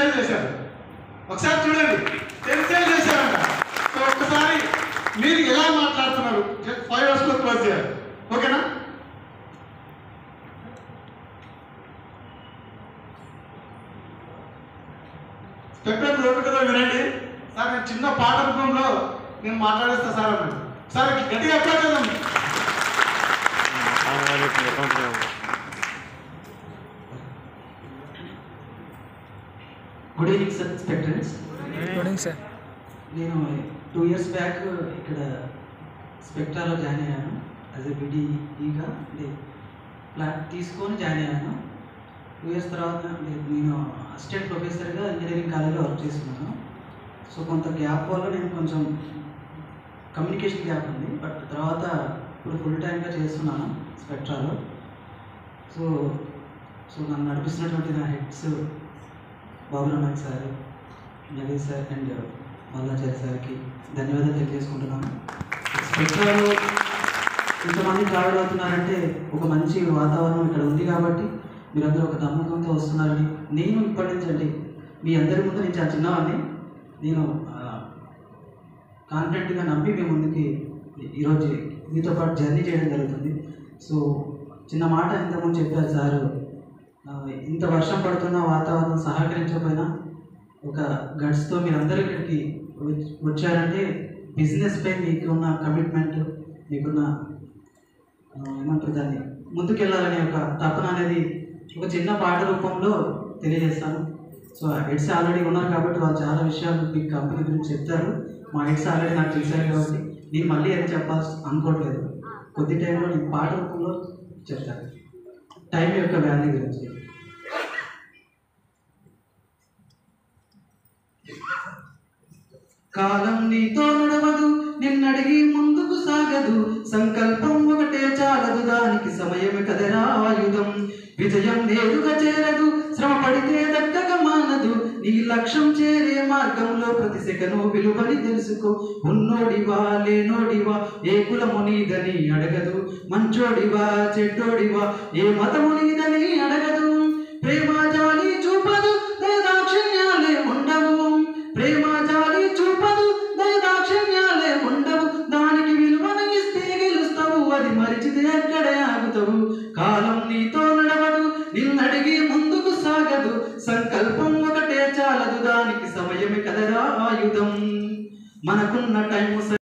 Sale చేశారు. ఒకసారి చూడండి, 10 సేల్ చేశారంట. సో ఒక్కసారి మీరు ఎలా మాట్లాడుతున్నారు 5 hours లో క్లోజ్ చేయాలి. ఓకేనా? స్పెక్టర్ ఓపికతో వినండి సార్. నేను చిన్న పాట రూపంలో నేను మాట్లాడేస్తా సార్ అన్నాడు. సార్ గట్టిగా అప్లై చేద్దాం. Good evening sir spectators. Good evening sir. నేను 2 years బ్యాక్ ఇక్కడ స్పెక్ట్రాలో జాయిన్ అయ్యాను. యాజ్ ఎ బీడీగా అంటే ఫ్లాట్ తీసుకొని జాయిన్ అయ్యాను. 2 years తర్వాత నేను అసిస్టెంట్ ప్రొఫెసర్గా ఇంజనీరింగ్ కాలేజ్లో వర్క్ చేస్తున్నాను. సో కొంత గ్యాప్ వల్ల నేను కొంచెం కమ్యూనికేషన్ గ్యాప్ ఉంది. బట్ తర్వాత ఇప్పుడు ఫుల్ టైమ్గా చేస్తున్నాను స్పెక్ట్రాలో. సో నన్ను నడిపిస్తున్నటువంటి నా heads Baburamayya sir, Naveen sir and Mallachari సార్కి ధన్యవాదాలు తెలియజేసుకుంటున్నాను. స్పెక్ట్రాలో ఇంతమంది ట్రావెల్ అవుతున్నారంటే ఒక మంచి వాతావరణం ఇక్కడ ఉంది కాబట్టి మీరందరూ ఒక నమ్మకంతో వస్తున్నారని నేను ఇప్పటి నుంచి అండి మీ అందరి ముందు నేను చాలా చిన్నవాడిని, నేను కాన్ఫిడెంట్గా నమ్మి మీ ముందుకి ఈరోజు మీతో పాటు జర్నీ చేయడం జరుగుతుంది. సో చిన్న మాట ఇంతకుముందు చెప్పారు సార్, ఇంత వర్షం పడుతున్న వాతావరణం సహకరించకపోయినా ఒక గట్స్తో మీరందరూ ఇక్కడికి వచ్చారంటే బిజినెస్పై మీకున్న కమిట్మెంట్, మీకున్న ఏమంటారు దాన్ని ముందుకెళ్ళాలనే ఒక తపన అనేది ఒక చిన్న పాట రూపంలో తెలియజేస్తాను. సో హెడ్స్ ఆల్రెడీ ఉన్నారు కాబట్టి వాళ్ళు చాలా విషయాలు మీ కంపెనీ గురించి చెప్తారు. మా హెడ్స్ ఆల్రెడీ నాకు తెలిసారు కాబట్టి నేను మళ్ళీ ఏం చెప్పాల్సి అనుకోవట్లేదు. కొద్ది టైంలో నేను పాట రూపంలో చెప్తాను టైం యొక్క వాల్యూ గురించి. కాలం నీతో నడవదు, నిన్నడిగి ముందుకు సాగదు, సంకల్పం ఒకటే చాలదు, దానికి సమయం కదరా ఆయుధం. విజయం నేరుగా చేరదు, శ్రమ పడితే దక్కగా మానదు, నీ లక్ష్యం చేరే మార్గంలో ప్రతి సెకను విలువని తెలుసుకో. ఉన్నోడివా లేనోడివా ఏ కులము నీదని అడగదు, మంచోడివా చెడ్డోడివా ఏ మతము నీదని అడగదు. ప్రేమ జాలి చూపదు, దయదాక్షిణ్యాలే ఉండవు, ప్రేమ జాలి చూపదు, దయదాక్షిణ్యాలే ఉండవు, దానికి విలువను ఇస్తే గెలుస్తావు, అది మరిచితే అక్కడే ఆగుతావు. కాలం నీతో నడవదు, నిన్నడిగి ముందుకు సాగదు, సంకల్పం ఒకటే చాలదు, దానికి సమయమే కదరా ఆయుధం. మనకున్న టైము